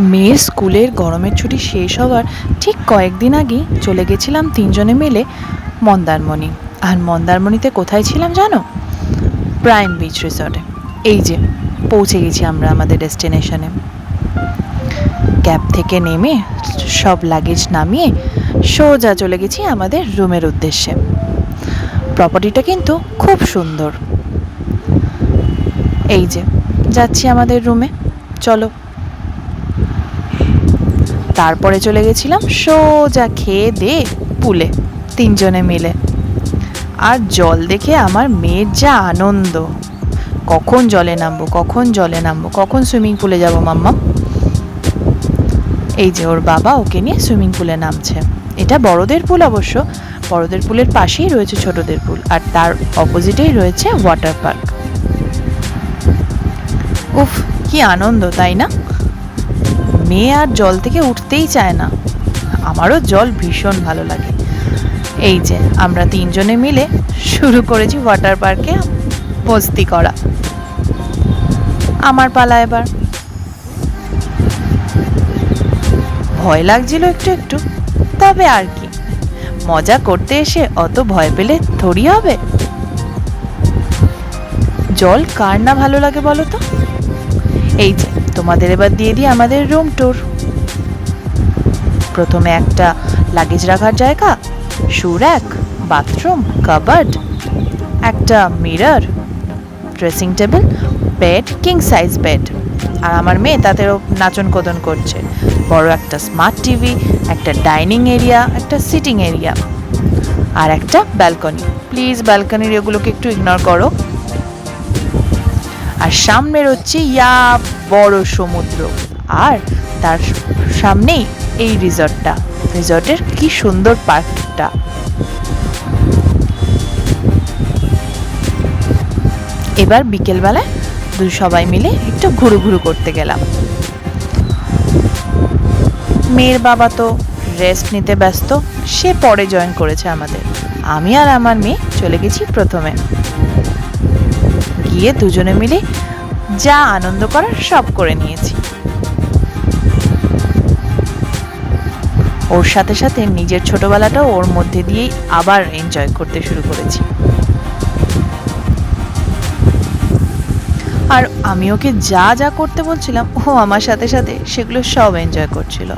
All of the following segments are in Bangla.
মেয়ের স্কুলের গরমের ছুটি শেষ হওয়ার ঠিক কয়েকদিন আগেই চলে গেছিলাম তিনজনে মিলে মন্দারমণি। আর মন্দারমণিতে কোথায় ছিলাম জানো? প্রাইম বিচ রিসর্টে। এই যে পৌঁছে গেছি আমরা আমাদের ডেস্টিনেশনে। ক্যাব থেকে নেমে সব লাগেজ নামিয়ে সোজা চলে গেছি আমাদের রুমের উদ্দেশ্যে। প্রপার্টিটা কিন্তু খুব সুন্দর। এই যে যাচ্ছি আমাদের রুমে, চলো। তারপরে চলে গেছিলাম সোজা খেয়ে দিয়ে পুলে তিনজনে মিলে। আর জল দেখে আমার মেয়ের যা আনন্দ, কখন জলে নামবো, কখন জলে নামবো, কখন সুইমিং পুলে যাবো মাম্মাম। এই যে ওর বাবা ওকে নিয়ে সুইমিং পুলে নামছে। এটা বড়দের পুল অবশ্য, বড়দের পুলের পাশেই রয়েছে ছোটদের পুল, আর তার অপোজিটেই রয়েছে ওয়াটার পার্ক। উফ, কি আনন্দ তাই না? মেয়ে আর জল থেকে উঠতেই চায় না। আমারও জল ভীষণ ভালো লাগে। এই যে আমরা তিনজনে মিলে শুরু করেছি ওয়াটার পার্কে মস্তি করা। আমার পালা এবার। ভয় লাগছিল একটু একটু, তবে আর কি, মজা করতে এসে অত ভয় পেলে থোড়ি হবে। জল কার না ভালো লাগে বলো তো? এই যে তোমাদের এবার দিয়ে দিই আমাদের রুম ট্যুর। প্রথমে একটা লাগেজ রাখার জায়গা, শু র্যাক, বাথরুম, কাবার্ড, একটা mirror, dressing table, bed, king size bed. আর আমার মেয়ে তাতেও নাচন কোদন করছে। বড় একটা স্মার্ট টিভি, একটা ডাইনিং এরিয়া, একটা সিটিং এরিয়া, আর একটা ব্যালকনি। প্লিজ ব্যালকনির এগুলোকে একটু ইগনোর করো। আর সামনে হচ্ছে ইয়া বড় সমুদ্র, আর তার সামনেই এই রিসর্টটা। রিসর্টের কি সুন্দর পার্কটা। এবার বিকেলবেলায় সবাই মিলে একটু ঘুরু ঘুরু করতে গেলাম। মেয়ের বাবা তো রেস্ট নিতে ব্যস্ত, সে পরে জয়েন করেছে আমাদের। আমি আর আমার মেয়ে চলে গেছি প্রথমে। গিয়ে দুজনে মিলে যা আনন্দ করার সব করে নিয়েছি। ওর সাথে সাথে নিজের ছোটবেলাটাও ওর মধ্যে দিয়েই আবার এনজয় করতে শুরু করেছি। আর আমি ওকে যা যা করতে বলছিলাম, ও আমার সাথে সাথে সেগুলো সব এনজয় করছিল।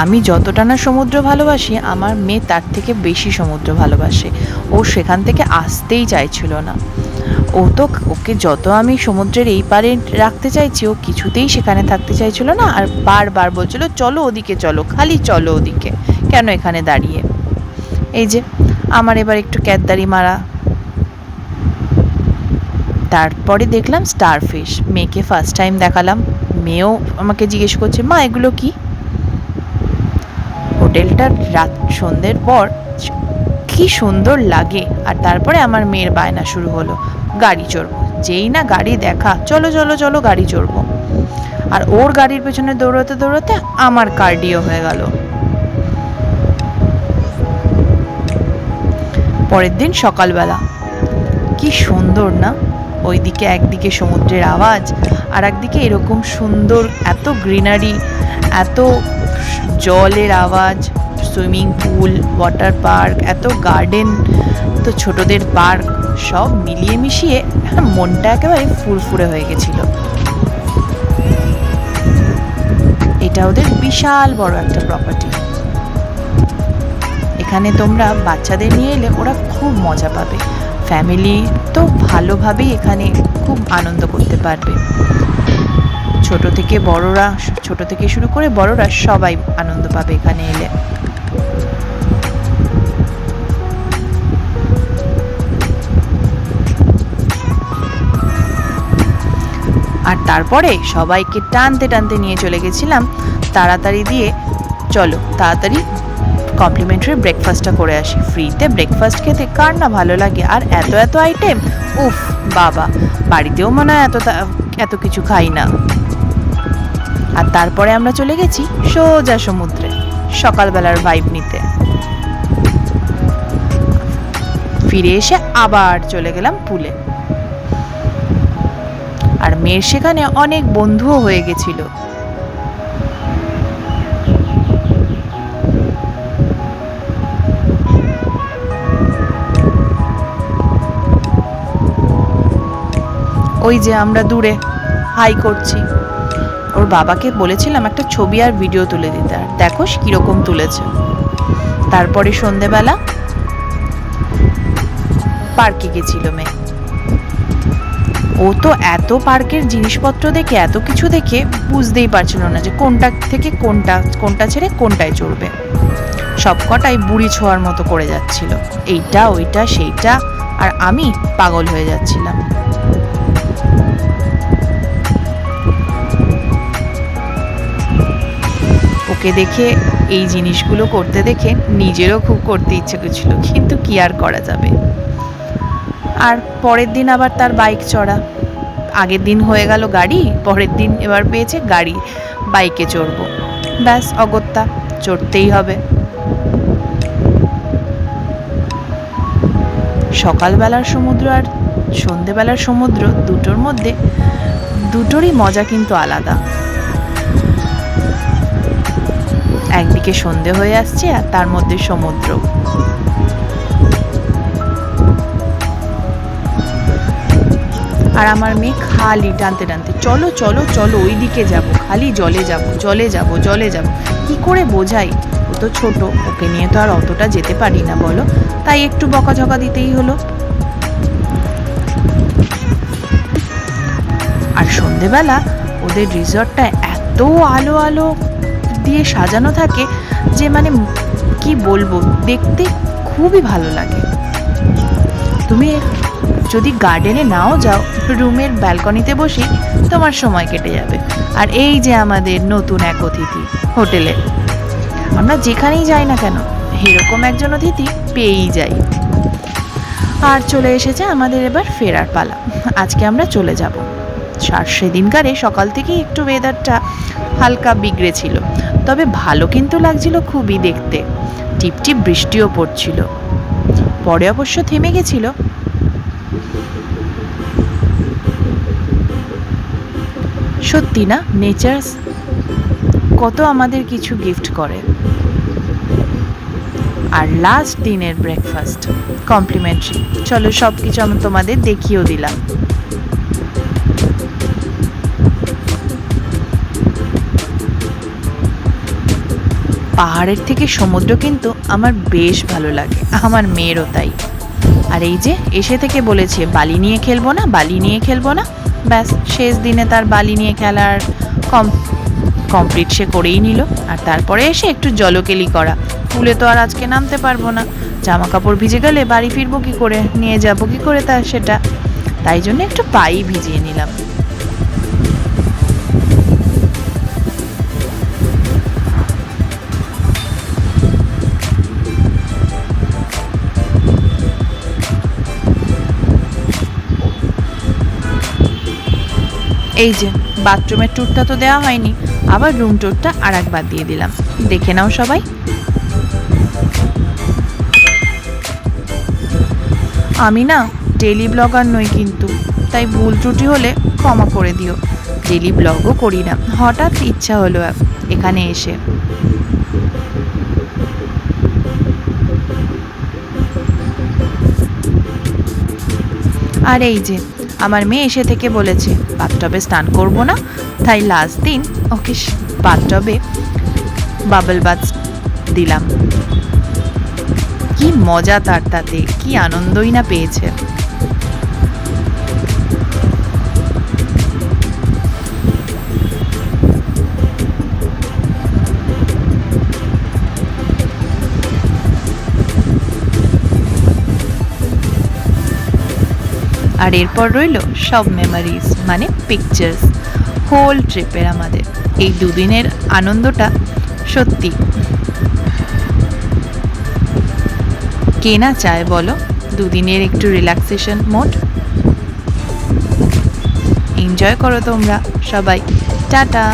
আমি যতটা না সমুদ্র ভালোবাসি, আমার মেয়ে তার থেকে বেশি সমুদ্র ভালোবাসে। ও সেখান থেকে আসতেই চাইছিল না। ও তো, ওকে যত আমি সমুদ্রের এই পারে রাখতে চাইছি, ও কিছুতেই সেখানে থাকতে চাইছিল না। আর বারবার বলছিল চলো ওদিকে চলো, খালি চলো ওদিকে, কেন এখানে দাঁড়িয়ে। এই যে আমার এবার একটু ক্যাদদারি মারা। তারপরে দেখলাম স্টারফিশ, মেয়েকে ফার্স্ট টাইম দেখালাম। মেয়েও আমাকে জিজ্ঞেস করছে, মা এগুলো কি? হোটেলটার রাত সন্ধ্যের পর কি সুন্দর লাগে। আর তারপরে আমার মেয়ের বায়না শুরু হলো, গাড়ি চড়বো। যেই না গাড়ি দেখা, চলো চলো চলো গাড়ি চড়বো। আর ওর গাড়ির পেছনে দৌড়াতে দৌড়াতে আমার কার্ডিও হয়ে গেল। পরের দিন সকালবেলা কি সুন্দর না, ওইদিকে একদিকে সমুদ্রের আওয়াজ, আর একদিকে এরকম সুন্দর এত গ্রিনারি, এত জলের আওয়াজ, সুইমিং পুল, ওয়াটার পার্ক, এত গার্ডেন, তো ছোটদের পার্ক, সব মিলিয়ে মিশিয়ে মনটা একেবারে ফুরফুরে হয়ে গেছিল। এটা ওদের বিশাল বড় একটা প্রপার্টি। এখানে তোমরা বাচ্চাদের নিয়ে এলে ওরা খুব মজা পাবে। ফ্যামিলি তো ভালোভাবেই এখানে খুব আনন্দ করতে পারবে। ছোট থেকে বড়রা, ছোট থেকে শুরু করে বড়রা সবাই আনন্দ পাবে এখানে এলে। আর তারপরে সবাইকে টানতে টানতে নিয়ে চলে গেছিলাম তাড়াতাড়ি দিয়ে, চলো তাড়াতাড়ি কমপ্লিমেন্টারি ব্রেকফাস্টটা করে আসি। ফ্রিতে ব্রেকফাস্ট খেতে কার না ভালো লাগে। আর এত এত আইটেম, উফ বাবা, বাড়িতেও মনে হয় এত কিছু খাই না। আর তারপরে আমরা চলে গেছি সোজা সমুদ্রে সকালবেলার ভাইব নিতে। ফিরে এসে আবার চলে গেলাম পুলে। আর মেয়ের সেখানে অনেক বন্ধুও হয়ে গেছিল। ওই যে আমরা দূরে হাই করছি। ওর বাবাকে বলেছিলাম একটা ছবি আর ভিডিও তুলে দিতে, আর দেখো কিরকম তুলেছে। তারপরে সন্ধেবেলা পার্কে গেছিল মেয়ে। ও তো এত পার্কের জিনিসপত্র দেখে, এত কিছু দেখে বুঝতেই পারছিল না যে কোনটা থেকে কোনটা ছেড়ে কোনটায় চড়বে। সব কটাই বুড়ি ছোঁয়ার মতো করে যাচ্ছিল, এইটা ওইটা সেইটা, আর আমি পাগল হয়ে যাচ্ছিলাম। ওকে দেখে, এই জিনিসগুলো করতে দেখে নিজেরও খুব করতে ইচ্ছে করছিল, কিন্তু কি আর করা যাবে। আর পরের দিন আবার তার বাইক চড়া। আগের দিন হয়ে গেল গাড়ি, পরের দিন এবার পেয়েছে গাড়ি, বাইকে চড়বো। ব্যাস, অগত্যা চড়তেই হবে। সকালবেলার সমুদ্র আর সন্ধেবেলার সমুদ্র দুটোর মধ্যে দুটোরই মজা কিন্তু আলাদা। একদিকে সন্ধে হয়ে আসছে আর তার মধ্যে সমুদ্র। আর আমার মেয়ে খালি টানতে টানতে, চলো চলো চলো ওই দিকে যাবো, খালি জলে যাব জলে যাব জলে যাব। কি করে বোঝাই, ও তো ছোট, ওকে নিয়ে তো আর অতটা যেতে পারি না বলো, তাই একটু বকাঝকা দিতেই হলো। আর সন্ধেবেলা ওদের রিসর্টটা এত আলো আলো দিয়ে সাজানো থাকে যে মানে কি বলবো, দেখতে খুবই ভালো লাগে। তুমি যদি গার্ডেনে নাও যাও, রুমের ব্যালকনিতে বসে তোমার সময় কেটে যাবে। আর এই যে আমাদের নতুন এক অতিথি হোটেলে, আমরা যেখানেই যাই না কেন এরকম একজন অতিথি পেয়েই যাই। আর চলে এসেছে আমাদের এবার ফেরার পালা। আজকে আমরা চলে যাব। সেদিনকারে সকাল থেকেই একটু ওয়েদারটা হালকা বিগড়ে ছিল, তবে ভালো কিন্তু লাগছিল খুবই দেখতে। টিপটিপ বৃষ্টিও পড়ছিল, পরে অবশ্য থেমে গেছিল। সত্যি না, নেচার কত আমাদের কিছু গিফট করে। আর লাস্ট দিনের ব্রেকফাস্ট কমপ্লিমেন্টারি। চলো সব কিছু আমি তোমাদের দেখিয়েও দিলাম। পাহাড়ের থেকে সমুদ্র কিন্তু আমার বেশ ভালো লাগে, আমার মেয়েরও তাই। আর এই যে এসে থেকে বলেছে বালি নিয়ে খেলবো না, বালি নিয়ে খেলবো না। ব্যাস, শেষ দিনে তার বালি নিয়ে খেলার কমপ্লিট সে করেই নিল। আর তারপরে এসে একটু জলকেলি করা। পুলে তো আর আজকে নামতে পারবো না, জামা কাপড় ভিজে গেলে বাড়ি ফিরবো কি করে, নিয়ে যাবো কি করে তা সেটা, তাই জন্য একটু পাই ভিজিয়ে নিলাম। এই যে বাথরুমের ট্যুরটা তো দেওয়া হয়নি, আবার রুম ট্যুরটা আর একবার দিয়ে দিলাম, দেখে নাও সবাই। আমি না ডেলি ব্লগার নই কিন্তু, তাই ভুল ত্রুটি হলে ক্ষমা করে দিও। ডেলি ব্লগও করি না, হঠাৎ ইচ্ছা হলো এখানে এসে। আর এই যে আমার মেয়ে এসে থেকে বলেছে বাথটবে স্নান করবো না, তাই লাস্ট দিন ওকে বাথটবে বাবল বাথ দিলাম। কি মজা তার, তাতে কি আনন্দই না পেয়েছে। আর এরপর রইল সব মেমোরিজ, মানে পিকচার্স হোল ট্রিপের। আমাদের এই দুদিনের আনন্দটা সত্যি কে না চায় বলো, দুদিনের একটু রিল্যাক্সেশন মোড। এনজয় করো তোমরা সবাই, টাটা।